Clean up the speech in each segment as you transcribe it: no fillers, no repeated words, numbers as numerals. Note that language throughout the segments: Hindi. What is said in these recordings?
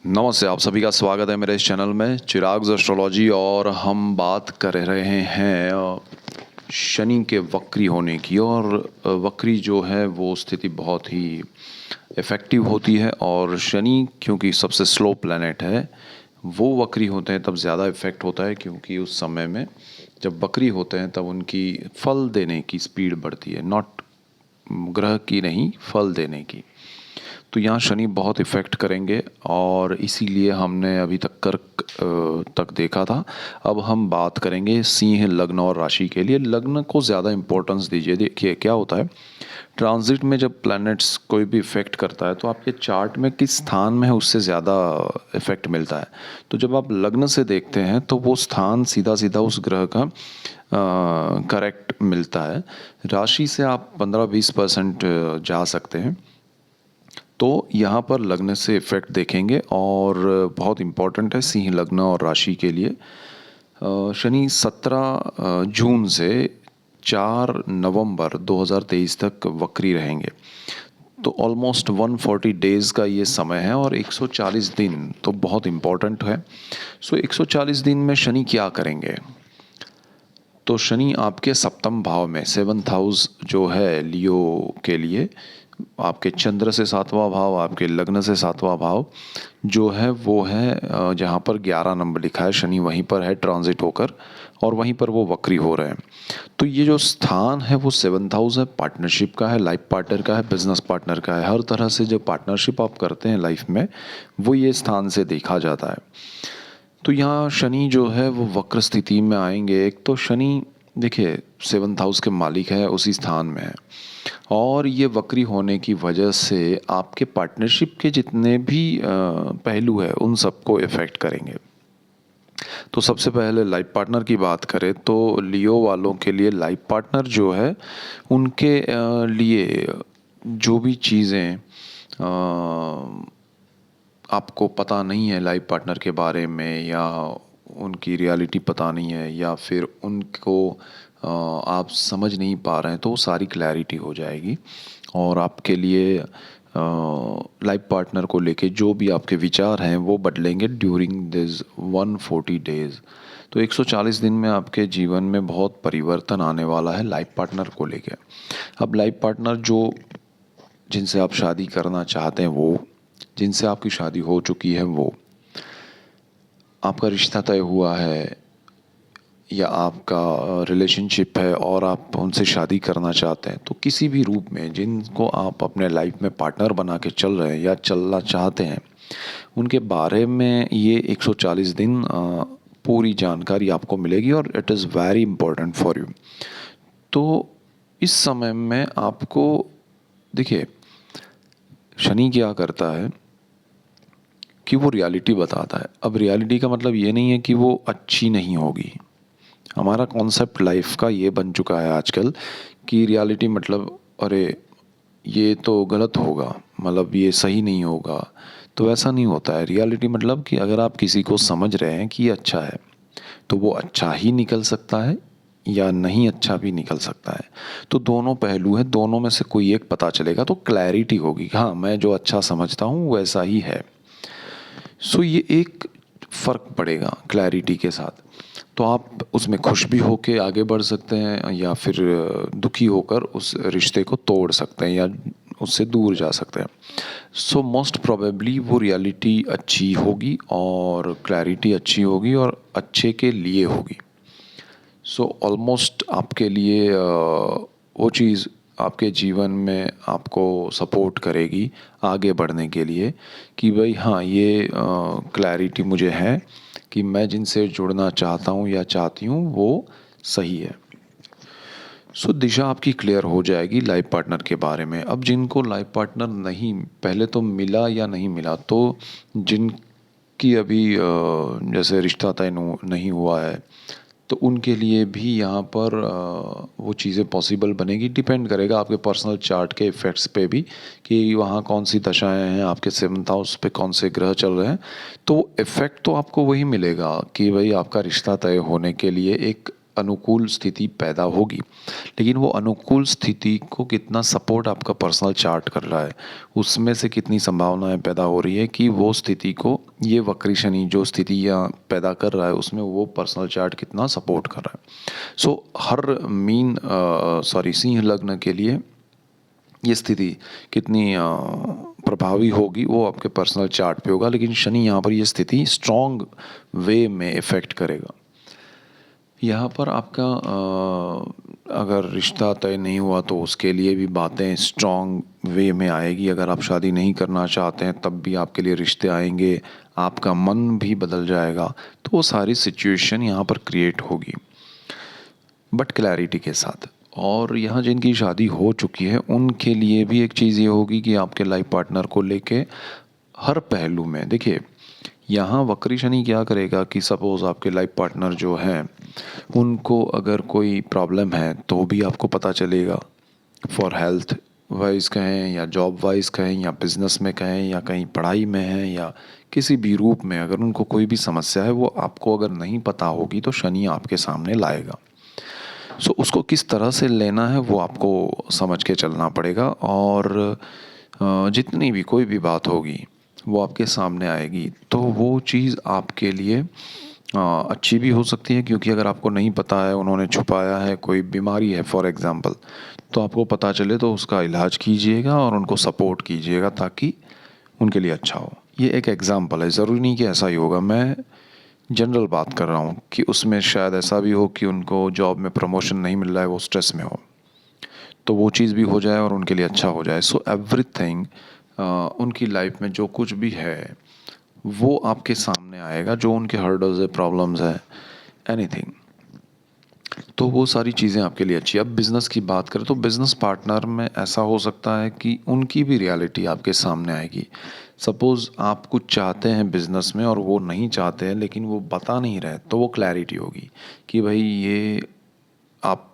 नमस्ते, आप सभी का स्वागत है मेरे इस चैनल में चिराग्स एस्ट्रोलॉजी। और हम बात कर रहे हैं शनि के वक्री होने की। और वक्री जो है वो स्थिति बहुत ही इफ़ेक्टिव होती है। और शनि क्योंकि सबसे स्लो प्लैनेट है, वो वक्री होते हैं तब ज़्यादा इफ़ेक्ट होता है, क्योंकि उस समय में जब वक्री होते हैं तब उनकी फल देने की स्पीड बढ़ती है, नॉट ग्रह की नहीं, फल देने की। तो यहाँ शनि बहुत इफ़ेक्ट करेंगे और इसीलिए हमने अभी तक कर्क तक देखा था। अब हम बात करेंगे सिंह लग्न और राशि के लिए। लग्न को ज़्यादा इम्पोर्टेंस दीजिए। देखिए क्या होता है, ट्रांजिट में जब प्लैनेट्स कोई भी इफ़ेक्ट करता है तो आपके चार्ट में किस स्थान में है उससे ज़्यादा इफ़ेक्ट मिलता है। तो जब आप लग्न से देखते हैं तो वो स्थान सीधा सीधा उस ग्रह का करेक्ट मिलता है। राशि से आप 15-20% जा सकते हैं। तो यहाँ पर लग्न से इफ़ेक्ट देखेंगे और बहुत इम्पॉर्टेंट है सिंह लग्न और राशि के लिए। शनि 17 जून से 4 नवंबर 2023 तक वक्री रहेंगे। तो ऑलमोस्ट 140 डेज़ का ये समय है और 140 दिन तो बहुत इम्पॉर्टेंट है। सो 140 दिन में शनि क्या करेंगे? तो शनि आपके सप्तम भाव में, सेवन्थ हाउस जो है लियो के लिए, आपके चंद्र से सातवां भाव, आपके लग्न से सातवां भाव जो है वो है जहाँ पर 11 नंबर लिखा है, शनि वहीं पर है ट्रांजिट होकर, और वहीं पर वो वक्री हो रहे हैं। तो ये जो स्थान है वो सेवन्थ हाउस है, पार्टनरशिप का है, लाइफ पार्टनर का है, बिजनेस पार्टनर का है। हर तरह से जो पार्टनरशिप आप करते हैं लाइफ में, वो ये स्थान से देखा जाता है। तो यहाँ शनि जो है वो वक्र स्थिति में आएंगे। एक तो शनि देखिए सेवन्थ हाउस के मालिक है, उसी स्थान में है, और ये वक्री होने की वजह से आपके पार्टनरशिप के जितने भी पहलू है उन सबको इफ़ेक्ट करेंगे। तो सबसे पहले लाइफ पार्टनर की बात करें तो लियो वालों के लिए लाइफ पार्टनर जो है उनके लिए जो भी चीज़ें आपको पता नहीं है लाइफ पार्टनर के बारे में, या उनकी रियलिटी पता नहीं है, या फिर उनको आप समझ नहीं पा रहे हैं, तो वो सारी क्लैरिटी हो जाएगी। और आपके लिए लाइफ पार्टनर को लेके जो भी आपके विचार हैं वो बदलेंगे ड्यूरिंग दिस 140 डेज़। तो 140 दिन में आपके जीवन में बहुत परिवर्तन आने वाला है लाइफ पार्टनर को लेके। अब लाइफ पार्टनर जो जिनसे आप शादी करना चाहते हैं, वो जिनसे आपकी शादी हो चुकी है, वो आपका रिश्ता तय हुआ है, या आपका रिलेशनशिप है और आप उनसे शादी करना चाहते हैं, तो किसी भी रूप में जिनको आप अपने लाइफ में पार्टनर बना के चल रहे हैं या चलना चाहते हैं, उनके बारे में ये 140 दिन पूरी जानकारी आपको मिलेगी और it is very important for you. तो इस समय में आपको देखिए शनि क्या करता है कि वो रियलिटी बताता है। अब रियलिटी का मतलब ये नहीं है कि वो अच्छी नहीं होगी। हमारा कॉन्सेप्ट लाइफ का ये बन चुका है आजकल कि रियलिटी मतलब अरे ये तो गलत होगा, मतलब ये सही नहीं होगा। तो ऐसा नहीं होता है। रियलिटी मतलब कि अगर आप किसी को समझ रहे हैं कि ये अच्छा है, तो वो अच्छा ही निकल सकता है या नहीं अच्छा भी निकल सकता है। तो दोनों पहलू हैं, दोनों में से कोई एक पता चलेगा तो क्लैरिटी होगी, हाँ मैं जो अच्छा समझता हूँ वैसा ही है। सो ये एक फ़र्क पड़ेगा क्लैरिटी के साथ। तो आप उसमें खुश भी होके आगे बढ़ सकते हैं, या फिर दुखी होकर उस रिश्ते को तोड़ सकते हैं या उससे दूर जा सकते हैं। सो मोस्ट प्रोबेबली वो रियलिटी अच्छी होगी और क्लैरिटी अच्छी होगी और अच्छे के लिए होगी। सो ऑलमोस्ट आपके लिए वो चीज़ आपके जीवन में आपको सपोर्ट करेगी आगे बढ़ने के लिए, कि भाई हाँ ये क्लैरिटी मुझे है कि मैं जिनसे जुड़ना चाहता हूँ या चाहती हूँ वो सही है। सो दिशा आपकी क्लियर हो जाएगी लाइफ पार्टनर के बारे में। अब जिनको लाइफ पार्टनर नहीं पहले तो मिला या नहीं मिला, तो जिनकी अभी जैसे रिश्ता तय नहीं हुआ है, तो उनके लिए भी यहाँ पर वो चीज़ें पॉसिबल बनेगी। डिपेंड करेगा आपके पर्सनल चार्ट के इफ़ेक्ट्स पे भी, कि वहाँ कौन सी दशाएं हैं, आपके सेवन्थ हाउस पे कौन से ग्रह चल रहे हैं। तो इफ़ेक्ट तो आपको वही मिलेगा कि भाई आपका रिश्ता तय होने के लिए एक अनुकूल स्थिति पैदा होगी। लेकिन वो अनुकूल स्थिति को कितना सपोर्ट आपका पर्सनल चार्ट कर रहा है, उसमें से कितनी संभावनाएं पैदा हो रही है कि वो स्थिति को ये वक्री शनि जो स्थितियाँ पैदा कर रहा है उसमें वो पर्सनल चार्ट कितना सपोर्ट कर रहा है। सो हर सिंह लग्न के लिए ये स्थिति कितनी प्रभावी होगी वो आपके पर्सनल चार्ट पे होगा, लेकिन शनि यहाँ पर ये स्थिति स्ट्रॉन्ग वे में इफ़ेक्ट करेगा। यहाँ पर आपका अगर रिश्ता तय नहीं हुआ तो उसके लिए भी बातें स्ट्रॉन्ग वे में आएगी। अगर आप शादी नहीं करना चाहते हैं तब भी आपके लिए रिश्ते आएंगे, आपका मन भी बदल जाएगा। तो वो सारी सिचुएशन यहाँ पर क्रिएट होगी, बट क्लैरिटी के साथ। और यहाँ जिनकी शादी हो चुकी है उनके लिए भी एक चीज़ ये होगी कि आपके लाइफ पार्टनर को लेके हर पहलू में देखिए, यहाँ वक्री शनि क्या करेगा कि सपोज़ आपके लाइफ पार्टनर जो हैं उनको अगर कोई प्रॉब्लम है तो भी आपको पता चलेगा। फॉर हेल्थ वाइज कहें या जॉब वाइज कहें या बिज़नेस में कहें या कहीं पढ़ाई में है या किसी भी रूप में अगर उनको कोई भी समस्या है वो आपको अगर नहीं पता होगी तो शनि आपके सामने लाएगा। सो उसको किस तरह से लेना है वो आपको समझ के चलना पड़ेगा। और जितनी भी कोई भी बात होगी वो आपके सामने आएगी तो वो चीज़ आपके लिए अच्छी भी हो सकती है, क्योंकि अगर आपको नहीं पता है, उन्होंने छुपाया है, कोई बीमारी है फॉर एग्ज़ाम्पल, तो आपको पता चले तो उसका इलाज कीजिएगा और उनको सपोर्ट कीजिएगा ताकि उनके लिए अच्छा हो। ये एक एग्ज़ाम्पल है, ज़रूरी नहीं कि ऐसा ही होगा। मैं जनरल बात कर रहा हूँ कि उसमें शायद ऐसा भी हो कि उनको जॉब में प्रमोशन नहीं मिल रहा है, वो स्ट्रेस में हो, तो वो चीज़ भी हो जाए और उनके लिए अच्छा हो जाए। सो एवरीथिंग उनकी लाइफ में जो कुछ भी है वो आपके सामने आएगा, जो उनके हर्डल्स है, प्रॉब्लम्स है, एनीथिंग, तो वो सारी चीज़ें आपके लिए अच्छी है। अब बिज़नेस की बात करें तो बिज़नेस पार्टनर में ऐसा हो सकता है कि उनकी भी रियलिटी आपके सामने आएगी। सपोज़ आप कुछ चाहते हैं बिज़नेस में और वो नहीं चाहते हैं लेकिन वो बता नहीं रहे, तो वो क्लैरिटी होगी कि भाई ये आप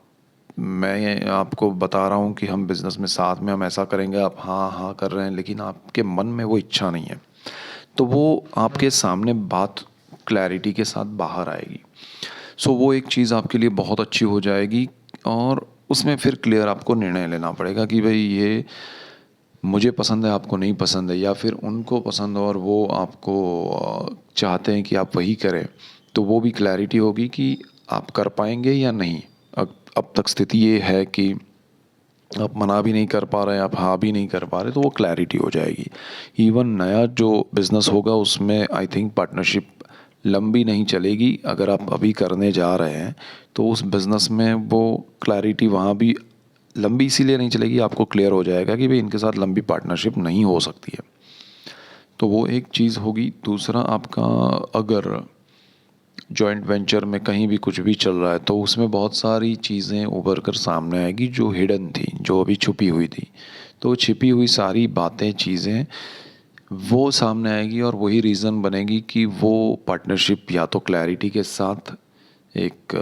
मैं आपको बता रहा हूँ कि हम बिज़नेस में साथ में हम ऐसा करेंगे, आप हाँ हाँ कर रहे हैं लेकिन आपके मन में वो इच्छा नहीं है, तो वो आपके सामने बात क्लैरिटी के साथ बाहर आएगी। सो वो एक चीज़ आपके लिए बहुत अच्छी हो जाएगी और उसमें फिर क्लियर आपको निर्णय लेना पड़ेगा कि भाई ये मुझे पसंद है, आपको नहीं पसंद है, या फिर उनको पसंद है और वो आपको चाहते हैं कि आप वही करें, तो वो भी क्लैरिटी होगी कि आप कर पाएंगे या नहीं। अब तक स्थिति ये है कि आप मना भी नहीं कर पा रहे हैं, आप हाँ भी नहीं कर पा रहे, तो वो क्लैरिटी हो जाएगी। इवन नया जो बिज़नेस होगा उसमें आई थिंक पार्टनरशिप लंबी नहीं चलेगी। अगर आप अभी करने जा रहे हैं तो उस बिज़नेस में वो क्लैरिटी वहाँ भी लंबी इसीलिए नहीं चलेगी, आपको क्लियर हो जाएगा कि भाई इनके साथ लंबी पार्टनरशिप नहीं हो सकती है। तो वो एक चीज़ होगी। दूसरा आपका अगर जॉइंट वेंचर में कहीं भी कुछ भी चल रहा है तो उसमें बहुत सारी चीज़ें उभर कर सामने आएगी जो हिडन थी, जो अभी छुपी हुई थी। तो छिपी हुई सारी बातें, चीज़ें वो सामने आएगी और वही रीज़न बनेगी कि वो पार्टनरशिप या तो क्लैरिटी के साथ, एक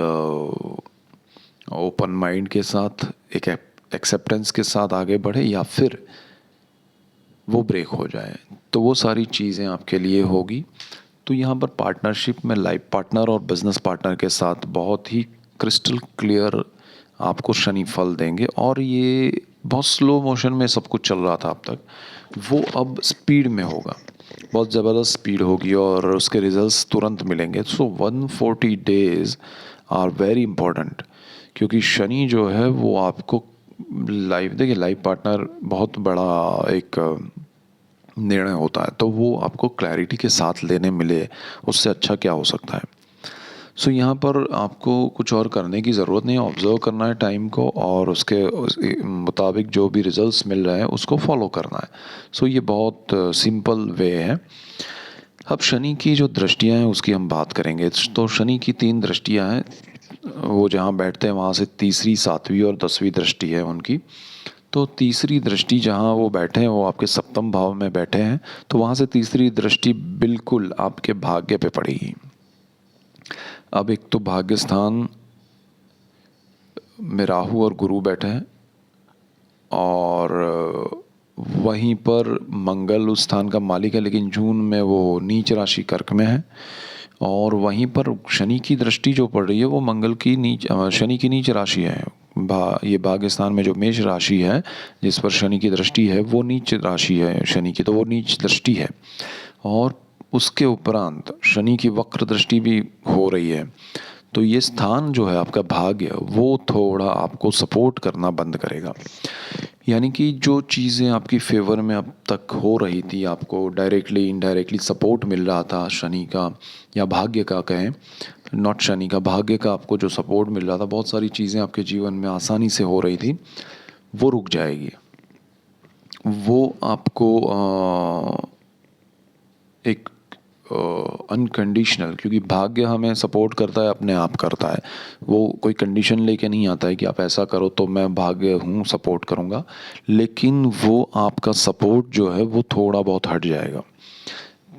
ओपन माइंड के साथ, एक एक्सेप्टेंस के साथ आगे बढ़े या फिर वो ब्रेक हो जाए। तो वो सारी चीज़ें आपके लिए होगी। तो यहाँ पर पार्टनरशिप में लाइफ पार्टनर और बिजनेस पार्टनर के साथ बहुत ही क्रिस्टल क्लियर आपको शनि फल देंगे। और ये बहुत स्लो मोशन में सब कुछ चल रहा था अब तक, वो अब स्पीड में होगा, बहुत ज़बरदस्त स्पीड होगी और उसके रिजल्ट्स तुरंत मिलेंगे। सो 140 डेज़ आर वेरी इम्पोर्टेंट, क्योंकि शनि जो है वो आपको देखिए लाइफ पार्टनर बहुत बड़ा एक निर्णय होता है, तो वो आपको क्लैरिटी के साथ लेने मिले, उससे अच्छा क्या हो सकता है। सो यहाँ पर आपको कुछ और करने की ज़रूरत नहीं है, ऑब्ज़र्व करना है टाइम को और उसके मुताबिक जो भी रिजल्ट्स मिल रहे हैं उसको फॉलो करना है। सो ये बहुत सिंपल वे है। अब शनि की जो दृष्टियाँ हैं उसकी हम बात करेंगे। तो शनि की 3 दृष्टियाँ हैं, वो जहाँ बैठते हैं वहाँ से तीसरी, 7वीं और 10वीं दृष्टि है उनकी। तो तीसरी दृष्टि जहाँ वो बैठे हैं वो आपके सप्तम भाव में बैठे हैं, तो वहाँ से तीसरी दृष्टि बिल्कुल आपके भाग्य पे पड़ेगी। अब एक तो भाग्य स्थान में राहु और गुरु बैठे हैं और वहीं पर मंगल उस स्थान का मालिक है, लेकिन जून में वो नीच राशि कर्क में है। और वहीं पर शनि की दृष्टि जो पड़ रही है वो शनि की नीच राशि है। ये भाग्य स्थान में जो मेष राशि है जिस पर शनि की दृष्टि है वो नीच राशि है शनि की, तो वो नीच दृष्टि है। और उसके उपरांत शनि की वक्र दृष्टि भी हो रही है, तो ये स्थान जो है आपका भाग्य, वो थोड़ा आपको सपोर्ट करना बंद करेगा। यानी कि जो चीज़ें आपकी फेवर में अब तक हो रही थी, आपको डायरेक्टली इनडायरेक्टली सपोर्ट मिल रहा था शनि का या भाग्य का कहें, नॉट शनि का, भाग्य का आपको जो सपोर्ट मिल रहा था, बहुत सारी चीज़ें आपके जीवन में आसानी से हो रही थी, वो रुक जाएगी। वो आपको एक अनकंडीशनल, क्योंकि भाग्य हमें सपोर्ट करता है, अपने आप करता है, वो कोई कंडीशन लेके नहीं आता है कि आप ऐसा करो तो मैं भाग्य हूँ सपोर्ट करूँगा, लेकिन वो आपका सपोर्ट जो है वो थोड़ा बहुत हट जाएगा।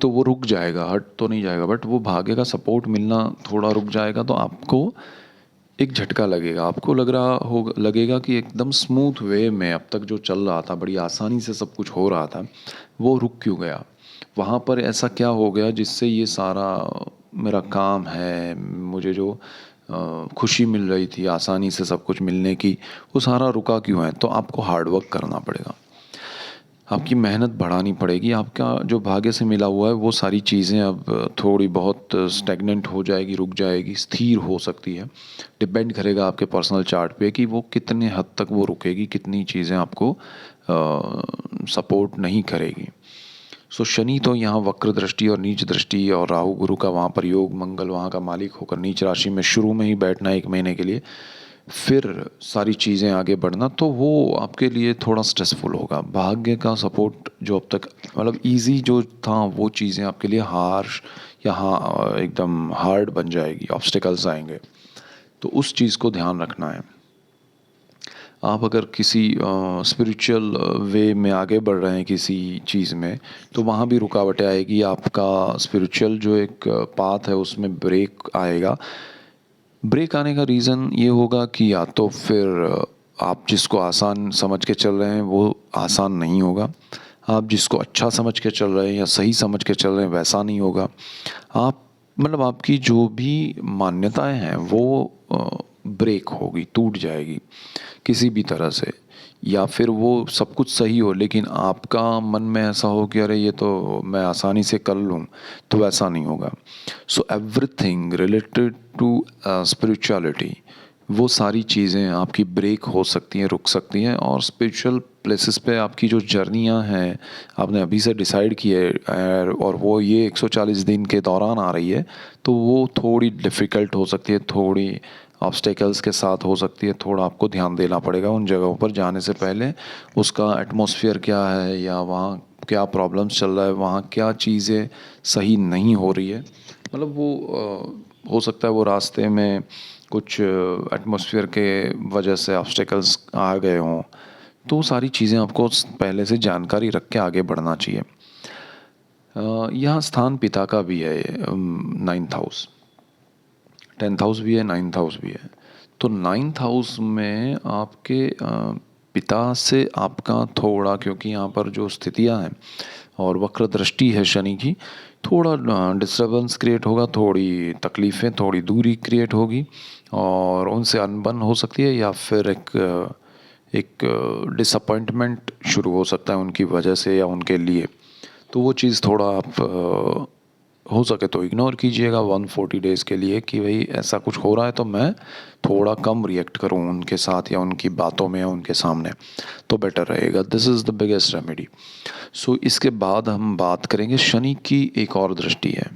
तो वो रुक जाएगा, हट तो नहीं जाएगा, बट वो भाग्य का सपोर्ट मिलना थोड़ा रुक जाएगा। तो आपको एक झटका लगेगा, आपको लगेगा कि एकदम स्मूथ वे में अब तक जो चल रहा था, बड़ी आसानी से सब कुछ हो रहा था, वो रुक क्यों गया? वहाँ पर ऐसा क्या हो गया जिससे ये सारा मेरा काम है, मुझे जो खुशी मिल रही थी आसानी से सब कुछ मिलने की, वो सारा रुका क्यों है? तो आपको हार्ड वर्क करना पड़ेगा, आपकी मेहनत बढ़ानी पड़ेगी। आपका जो भाग्य से मिला हुआ है वो सारी चीज़ें अब थोड़ी बहुत स्टैग्नेंट हो जाएगी, रुक जाएगी, स्थिर हो सकती है। डिपेंड करेगा आपके पर्सनल चार्ट पे कि वो कितने हद तक वो रुकेगी, कितनी चीज़ें आपको सपोर्ट नहीं करेगी। सो शनि तो यहाँ वक्र दृष्टि और नीच दृष्टि और राहु गुरु का वहाँ पर योग, मंगल वहाँ का मालिक होकर नीच राशि में शुरू में ही बैठना 1 महीने के लिए, फिर सारी चीज़ें आगे बढ़ना, तो वो आपके लिए थोड़ा स्ट्रेसफुल होगा। भाग्य का सपोर्ट जो अब तक मतलब इजी जो था, वो चीज़ें आपके लिए हार्श या हाँ एकदम हार्ड बन जाएगी, ऑब्स्टिकल्स आएंगे। तो उस चीज़ को ध्यान रखना है। आप अगर किसी स्पिरिचुअल वे में आगे बढ़ रहे हैं किसी चीज़ में, तो वहाँ भी रुकावटें आएगी। आपका स्पिरिचुअल जो एक पाथ है उसमें ब्रेक आएगा। ब्रेक आने का रीज़न ये होगा कि या तो फिर आप जिसको आसान समझ के चल रहे हैं वो आसान नहीं होगा, आप जिसको अच्छा समझ के चल रहे हैं या सही समझ के चल रहे हैं वैसा नहीं होगा। आप मतलब आपकी जो भी मान्यताएं हैं वो ब्रेक होगी, टूट जाएगी किसी भी तरह से, या फिर वो सब कुछ सही हो लेकिन आपका मन में ऐसा हो कि अरे ये तो मैं आसानी से कर लूँ, तो वैसा नहीं होगा। So everything related to spirituality, वो सारी चीज़ें आपकी ब्रेक हो सकती हैं, रुक सकती हैं। और स्पिरिचुअल प्लेसेस पे आपकी जो जर्नियाँ हैं, आपने अभी से डिसाइड की है और वो ये 140 दिन के दौरान आ रही है, तो वो थोड़ी डिफ़िकल्ट हो सकती है, थोड़ी ऑब्स्टेकल्स के साथ हो सकती है। थोड़ा आपको ध्यान देना पड़ेगा उन जगहों पर जाने से पहले, उसका एटमॉस्फेयर क्या है या वहाँ क्या प्रॉब्लम्स चल रहा है, वहाँ क्या चीज़ें सही नहीं हो रही है। मतलब वो हो सकता है वो रास्ते में कुछ एटमॉस्फेयर के वजह से ऑब्स्टेकल्स आ गए हों, तो सारी चीज़ें आपको पहले से जानकारी रख के आगे बढ़ना चाहिए। यहाँ स्थान पिता का भी है, 9th हाउस, 10th हाउस भी है, 9th हाउस भी है। तो 9th हाउस में आपके पिता से आपका थोड़ा, क्योंकि यहाँ पर जो स्थितियाँ हैं और वक्र दृष्टि है शनि की, थोड़ा डिस्टर्बेंस क्रिएट होगा, थोड़ी तकलीफ़ें, थोड़ी दूरी क्रिएट होगी और उनसे अनबन हो सकती है, या फिर एक डिसअपॉइंटमेंट शुरू हो सकता है उनकी वजह से या उनके लिए। तो वो चीज़ थोड़ा आप हो सके तो इग्नोर कीजिएगा 140 डेज़ के लिए कि भाई ऐसा कुछ हो रहा है तो मैं थोड़ा कम रिएक्ट करूं उनके साथ या उनकी बातों में या उनके सामने, तो बेटर रहेगा। This is the biggest remedy. So इसके बाद हम बात करेंगे शनि की एक और दृष्टि है।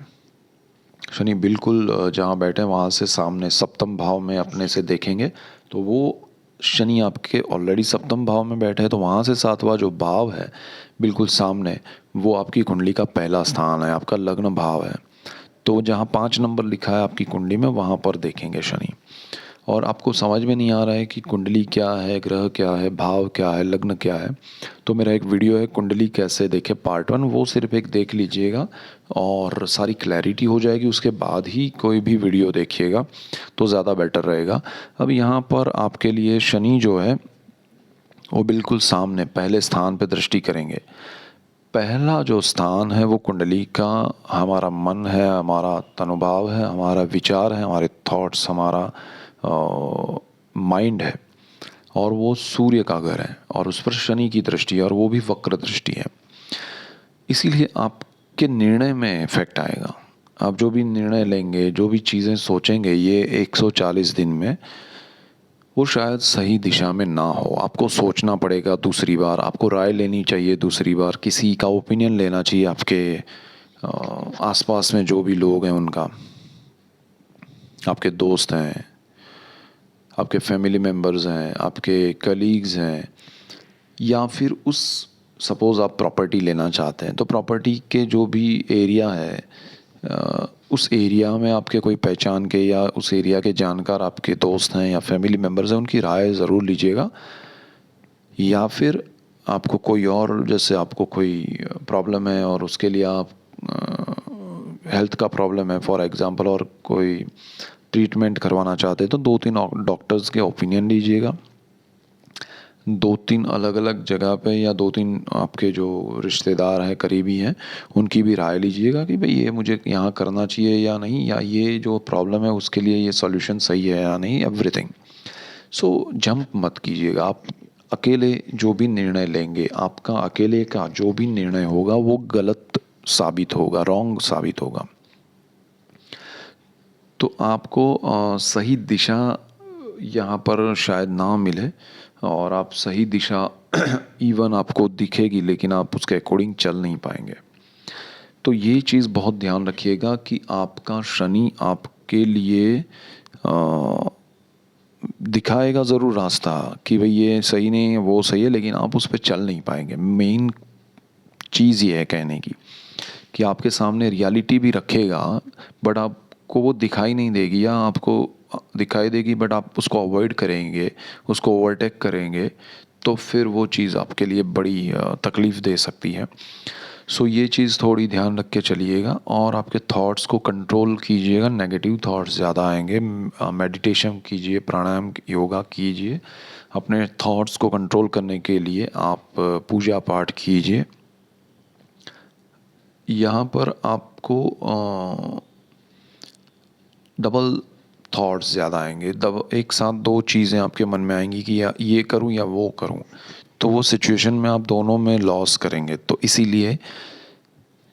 शनि बिल्कुल जहाँ बैठे वहाँ से सामने सप्तम भाव में अपने से देखेंगे, तो वो शनि आपके ऑलरेडी सप्तम भाव में बैठे हैं, तो वहाँ से सातवां जो भाव है बिल्कुल सामने, वो आपकी कुंडली का पहला स्थान है, आपका लग्न भाव है। तो जहाँ 5 नंबर लिखा है आपकी कुंडली में, वहाँ पर देखेंगे शनि। और आपको समझ में नहीं आ रहा है कि कुंडली क्या है, ग्रह क्या है, भाव क्या है, लग्न क्या है, तो मेरा एक वीडियो है कुंडली कैसे देखे पार्ट 1, वो सिर्फ एक देख लीजिएगा और सारी क्लैरिटी हो जाएगी। उसके बाद ही कोई भी वीडियो देखिएगा तो ज़्यादा बेटर रहेगा। अब यहाँ पर आपके लिए शनि जो है वो बिल्कुल सामने पहले स्थान पर दृष्टि करेंगे। पहला जो स्थान है वो कुंडली का हमारा मन है, हमारा तनुभाव है, हमारा विचार है, हमारे थॉट्स, हमारा माइंड है, और वो सूर्य का घर है और उस पर शनि की दृष्टि है और वो भी वक्र दृष्टि है। इसीलिए आप के निर्णय में इफ़ेक्ट आएगा। आप जो भी निर्णय लेंगे, जो भी चीज़ें सोचेंगे ये 140 दिन में, वो शायद सही दिशा में ना हो। आपको सोचना पड़ेगा दूसरी बार, आपको राय लेनी चाहिए दूसरी बार, किसी का ओपिनियन लेना चाहिए, आपके आसपास में जो भी लोग हैं उनका, आपके दोस्त हैं, आपके फैमिली मेम्बर्स हैं, आपके कलीग्स हैं, या फिर उस सपोज़ आप प्रॉपर्टी लेना चाहते हैं तो प्रॉपर्टी के जो भी एरिया है, उस एरिया में आपके कोई पहचान के या उस एरिया के जानकार आपके दोस्त हैं या फैमिली मेम्बर्स हैं, उनकी राय ज़रूर लीजिएगा। या फिर आपको कोई और, जैसे आपको कोई प्रॉब्लम है और उसके लिए आप हेल्थ का प्रॉब्लम है फॉर एग्ज़ाम्पल, और कोई ट्रीटमेंट करवाना चाहते हैं तो 2-3 डॉक्टर्स के ओपिनियन लीजिएगा। 2-3 अलग अलग जगह पे या 2-3 आपके जो रिश्तेदार हैं, करीबी हैं, उनकी भी राय लीजिएगा कि भाई ये मुझे यहाँ करना चाहिए या नहीं, या ये जो प्रॉब्लम है उसके लिए ये सॉल्यूशन सही है या नहीं, एवरीथिंग। सो जंप मत कीजिएगा। आप अकेले जो भी निर्णय लेंगे, आपका अकेले का जो भी निर्णय होगा वो गलत साबित होगा, रॉन्ग साबित होगा। तो आपको सही दिशा यहाँ पर शायद ना मिले, और आप सही दिशा इवन आपको दिखेगी लेकिन आप उसके अकॉर्डिंग चल नहीं पाएंगे। तो ये चीज़ बहुत ध्यान रखिएगा कि आपका शनि आपके लिए अ, दिखाएगा ज़रूर रास्ता कि भाई ये सही नहीं है, वो सही है, लेकिन आप उस पर चल नहीं पाएंगे। मेन चीज़ ये है कहने की कि आपके सामने रियलिटी भी रखेगा, बट आपको वो दिखाई नहीं देगी, या आपको दिखाई देगी बट आप उसको अवॉइड करेंगे, उसको ओवरटेक करेंगे, तो फिर वो चीज़ आपके लिए बड़ी तकलीफ़ दे सकती है। सो ये चीज़ थोड़ी ध्यान रख के चलिएगा, और आपके थॉट्स को कंट्रोल कीजिएगा। नेगेटिव थॉट्स ज़्यादा आएंगे, मेडिटेशन कीजिए, प्राणायाम योगा कीजिए। अपने थॉट्स को कंट्रोल करने के लिए आप पूजा पाठ कीजिए। यहाँ पर आपको डबल थॉट्स ज़्यादा आएंगे, एक साथ दो चीज़ें आपके मन में आएंगी कि या ये करूँ या वो करूँ, तो वो सिचुएशन में आप दोनों में लॉस करेंगे। तो इसीलिए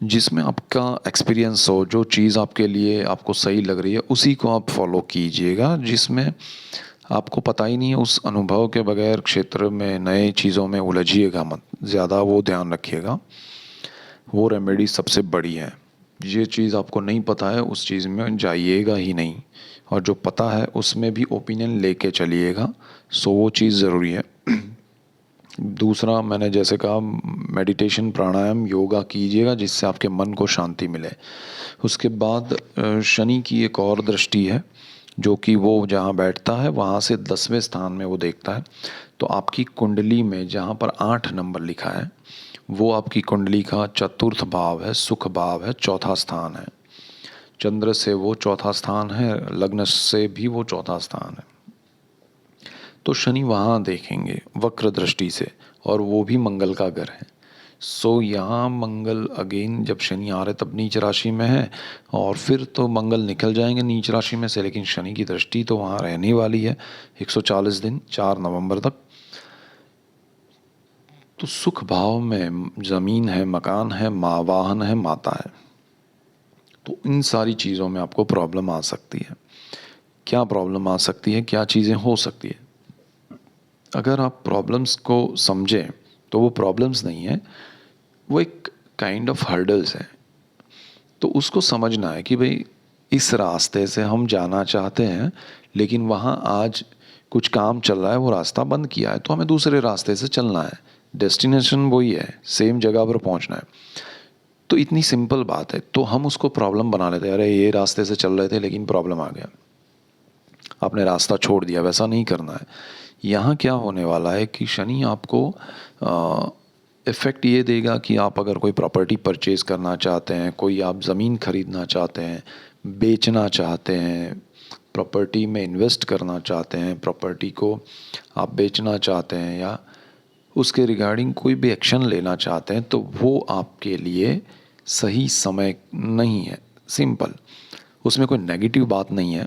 जिसमें आपका एक्सपीरियंस हो, जो चीज़ आपके लिए आपको सही लग रही है उसी को आप फॉलो कीजिएगा। जिसमें आपको पता ही नहीं है, उस अनुभव के बगैर क्षेत्र में नए चीज़ों में उलझिएगा मत ज़्यादा, वो ध्यान रखिएगा। वो रेमेडी सबसे बड़ी है। ये चीज़ आपको नहीं पता है उस चीज़ में जाइएगा ही नहीं, और जो पता है उसमें भी ओपिनियन लेके चलिएगा। सो वो चीज़ ज़रूरी है। दूसरा, मैंने जैसे कहा, मेडिटेशन, प्राणायाम, योगा कीजिएगा जिससे आपके मन को शांति मिले। उसके बाद शनि की एक और दृष्टि है, जो कि वो जहाँ बैठता है वहाँ से 10वें स्थान में वो देखता है। तो आपकी कुंडली में जहाँ पर 8 नंबर लिखा है वो आपकी कुंडली का चतुर्थ भाव है, सुख भाव है, चौथा स्थान है। चंद्र से वो चौथा स्थान है, लग्न से भी वो चौथा स्थान है। तो शनि वहाँ देखेंगे वक्र दृष्टि से, और वो भी मंगल का घर है। सो यहाँ मंगल अगेन, जब शनि आ रहे तब नीच राशि में है, और फिर तो मंगल निकल जाएंगे नीच राशि में से, लेकिन शनि की दृष्टि तो वहाँ रहने वाली है 140 दिन, 4 नवंबर तक। तो सुख भाव में ज़मीन है, मकान है, माँ, वाहन है, माता है। तो इन सारी चीज़ों में आपको प्रॉब्लम आ सकती है। क्या प्रॉब्लम आ सकती है, क्या चीज़ें हो सकती है? अगर आप प्रॉब्लम्स को समझें तो वो प्रॉब्लम्स नहीं है, वो एक काइंड ऑफ हर्डल्स है। तो उसको समझना है कि भाई इस रास्ते से हम जाना चाहते हैं, लेकिन वहाँ आज कुछ काम चल रहा है, वो रास्ता बंद किया है, तो हमें दूसरे रास्ते से चलना है। डेस्टिनेशन वही है, सेम जगह पर पहुँचना है। तो इतनी सिंपल बात है, तो हम उसको प्रॉब्लम बना लेते हैं। अरे ये रास्ते से चल रहे थे लेकिन प्रॉब्लम आ गया, आपने रास्ता छोड़ दिया। वैसा नहीं करना है। यहाँ क्या होने वाला है कि शनि आपको इफ़ेक्ट ये देगा कि आप अगर कोई प्रॉपर्टी परचेज़ करना चाहते हैं, कोई आप ज़मीन खरीदना चाहते हैं, बेचना चाहते हैं, प्रॉपर्टी में इन्वेस्ट करना चाहते हैं, प्रॉपर्टी को आप बेचना चाहते हैं, या उसके रिगार्डिंग कोई भी एक्शन लेना चाहते हैं, तो वो आपके लिए सही समय नहीं है। सिंपल, उसमें कोई नेगेटिव बात नहीं है।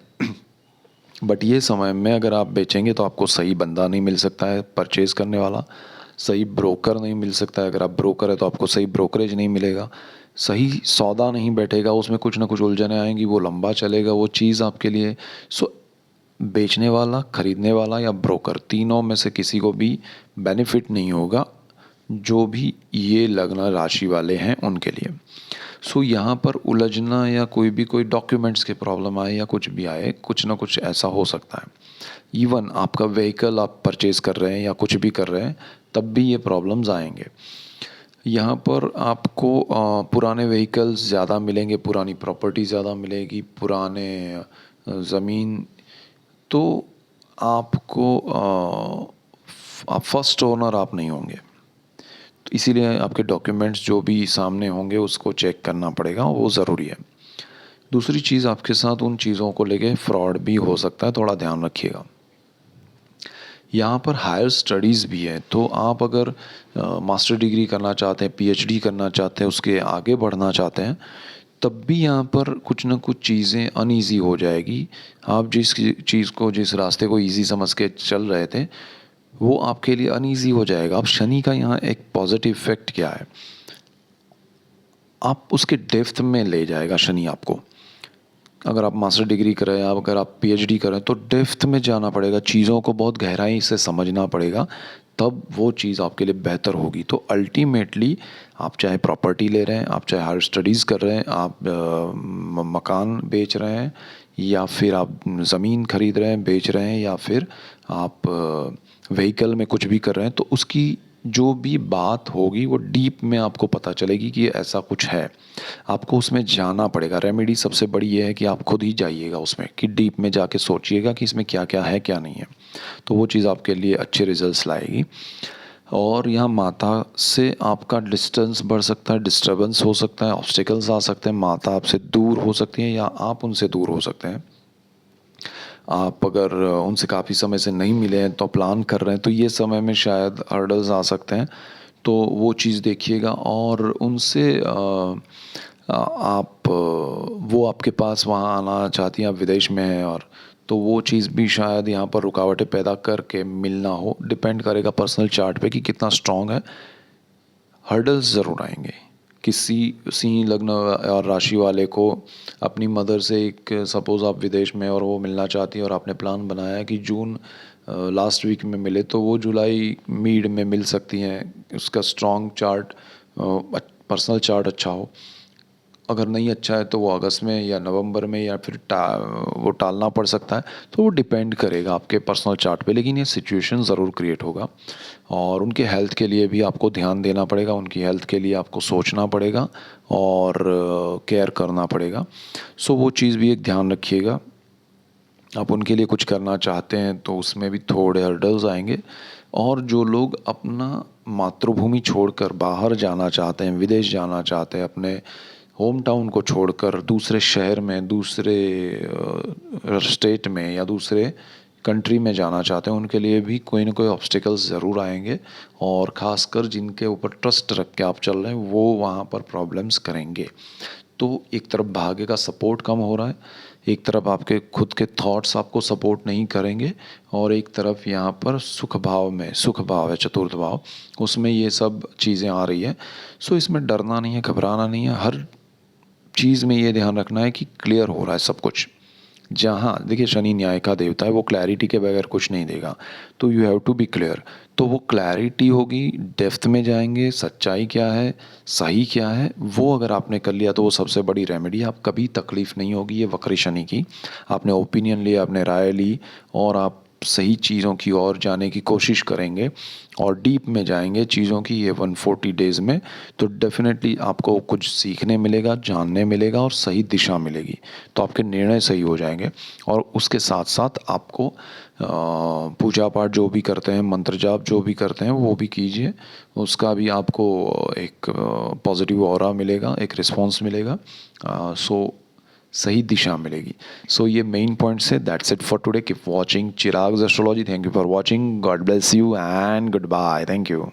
बट ये समय में अगर आप बेचेंगे तो आपको सही बंदा नहीं मिल सकता है परचेज़ करने वाला, सही ब्रोकर नहीं मिल सकता है। अगर आप ब्रोकर है तो आपको सही ब्रोकरेज नहीं मिलेगा। सही सौदा नहीं बैठेगा, उसमें कुछ ना कुछ उलझनें आएंगी, वो लंबा चलेगा वो चीज़ आपके लिए। सो बेचने वाला, खरीदने वाला या ब्रोकर, तीनों में से किसी को भी बेनिफिट नहीं होगा, जो भी ये लग्न राशि वाले हैं उनके लिए। सो यहाँ पर उलझना या कोई डॉक्यूमेंट्स के प्रॉब्लम आए या कुछ भी आए, कुछ ना कुछ ऐसा हो सकता है। इवन आपका व्हीकल आप परचेज़ कर रहे हैं या कुछ भी कर रहे हैं, तब भी ये प्रॉब्लम्स आएंगे। यहाँ पर आपको पुराने व्हीकल्स ज़्यादा मिलेंगे, पुरानी प्रॉपर्टी ज़्यादा मिलेगी, पुराने ज़मीन। तो आपको आप फर्स्ट ओनर आप नहीं होंगे, तो इसीलिए आपके डॉक्यूमेंट्स जो भी सामने होंगे उसको चेक करना पड़ेगा, वो ज़रूरी है। दूसरी चीज़, आपके साथ उन चीज़ों को लेके फ्रॉड भी हो सकता है, थोड़ा ध्यान रखिएगा। यहाँ पर हायर स्टडीज़ भी है, तो आप अगर मास्टर डिग्री करना चाहते हैं, पीएचडी करना चाहते हैं, उसके आगे बढ़ना चाहते हैं, तब भी यहाँ पर कुछ ना कुछ चीज़ें अनईज़ी हो जाएगी। आप जिस चीज़ को, जिस रास्ते को ईज़ी समझ के चल रहे थे, वो आपके लिए अनईज़ी हो जाएगा। अब शनि का यहाँ एक पॉजिटिव इफेक्ट क्या है, आप उसके डेप्थ में ले जाएगा शनि आपको। अगर आप मास्टर डिग्री कर रहे हैं, अगर आप पीएचडी कर रहे हैं, तो डेप्थ में जाना पड़ेगा, चीज़ों को बहुत गहराई से समझना पड़ेगा, तब वो चीज़ आपके लिए बेहतर होगी। तो अल्टीमेटली आप चाहे प्रॉपर्टी ले रहे हैं, आप चाहे हायर स्टडीज़ कर रहे हैं, आप मकान बेच रहे हैं, या फिर आप ज़मीन खरीद रहे हैं, बेच रहे हैं, या फिर आप व्हीकल में कुछ भी कर रहे हैं, तो उसकी जो भी बात होगी वो डीप में आपको पता चलेगी कि ऐसा कुछ है। आपको उसमें जाना पड़ेगा। रेमेडी सबसे बड़ी ये है कि आप खुद ही जाइएगा उसमें, कि डीप में जाके सोचिएगा कि इसमें क्या क्या है क्या नहीं है, तो वो चीज़ आपके लिए अच्छे रिजल्ट्स लाएगी। और यहाँ माता से आपका डिस्टेंस बढ़ सकता है, डिस्टर्बेंस हो सकता है, ऑब्स्टिकल्स आ सकते हैं, माता आपसे दूर हो सकती है या आप उनसे दूर हो सकते हैं। आप अगर उनसे काफ़ी समय से नहीं मिले हैं, तो प्लान कर रहे हैं, तो ये समय में शायद हर्डल्स आ सकते हैं, तो वो चीज़ देखिएगा। और उनसे आप वो आपके पास वहाँ आना चाहती हैं, आप विदेश में हैं, और तो वो चीज़ भी शायद यहाँ पर रुकावटें पैदा करके मिलना हो। डिपेंड करेगा पर्सनल चार्ट पे कि कितना स्ट्रॉन्ग है। हर्डल्स ज़रूर आएंगे। किसी सिंह लग्न और राशि वाले को अपनी मदर से, एक सपोज़ आप विदेश में और वो मिलना चाहती है, और आपने प्लान बनाया कि जून लास्ट वीक में मिले, तो वो जुलाई मिड में मिल सकती हैं। उसका स्ट्रॉन्ग चार्ट, पर्सनल चार्ट अच्छा हो। अगर नहीं अच्छा है तो वो अगस्त में या नवंबर में, या फिर वो टालना पड़ सकता है। तो वो डिपेंड करेगा आपके पर्सनल चार्ट पे, लेकिन ये सिचुएशन ज़रूर क्रिएट होगा। और उनके हेल्थ के लिए भी आपको ध्यान देना पड़ेगा, उनकी हेल्थ के लिए आपको सोचना पड़ेगा और केयर करना पड़ेगा। सो वो चीज़ भी एक ध्यान रखिएगा। आप उनके लिए कुछ करना चाहते हैं तो उसमें भी थोड़े हर्डल्स आएंगे। और जो लोग अपना मातृभूमि छोड़कर बाहर जाना चाहते हैं, विदेश जाना चाहते हैं, अपने होम टाउन को छोड़कर दूसरे शहर में, दूसरे स्टेट में या दूसरे कंट्री में जाना चाहते हैं, उनके लिए भी कोई ना कोई ऑब्स्टिकल्स ज़रूर आएंगे। और ख़ासकर जिनके ऊपर ट्रस्ट रख के आप चल रहे हैं, वो वहाँ पर प्रॉब्लम्स करेंगे। तो एक तरफ भाग्य का सपोर्ट कम हो रहा है, एक तरफ आपके खुद के थॉट्स आपको सपोर्ट नहीं करेंगे, और एक तरफ यहाँ पर सुख भाव में, सुख भाव है चतुर्थ भाव, उसमें ये सब चीज़ें आ रही है। सो इसमें डरना नहीं है, घबराना नहीं है। हर चीज़ में ये ध्यान रखना है कि क्लियर हो रहा है सब कुछ। जहाँ देखिए, शनि न्याय का देवता है, वो क्लैरिटी के बगैर कुछ नहीं देगा, तो you have to be clear. तो वो क्लैरिटी होगी, डेप्थ में जाएंगे, सच्चाई क्या है, सही क्या है, वो अगर आपने कर लिया तो वो सबसे बड़ी रेमेडी। आप कभी तकलीफ़ नहीं होगी ये वक्री शनि की। आपने ओपिनियन लिया, आपने राय ली, और आप सही चीज़ों की ओर जाने की कोशिश करेंगे और डीप में जाएंगे चीज़ों की ये 140 डेज़ में, तो डेफिनेटली आपको कुछ सीखने मिलेगा, जानने मिलेगा, और सही दिशा मिलेगी। तो आपके निर्णय सही हो जाएंगे। और उसके साथ साथ आपको पूजा पाठ जो भी करते हैं, मंत्र जाप जो भी करते हैं, वो भी कीजिए। उसका भी आपको एक पॉजिटिव ऑरा मिलेगा, एक रिस्पॉन्स मिलेगा। सो सही दिशा मिलेगी। सो ये मेन पॉइंट्स है। That's it for today. Keep watching Chirag's astrology. Thank you for watching. God bless you and good bye. Thank you.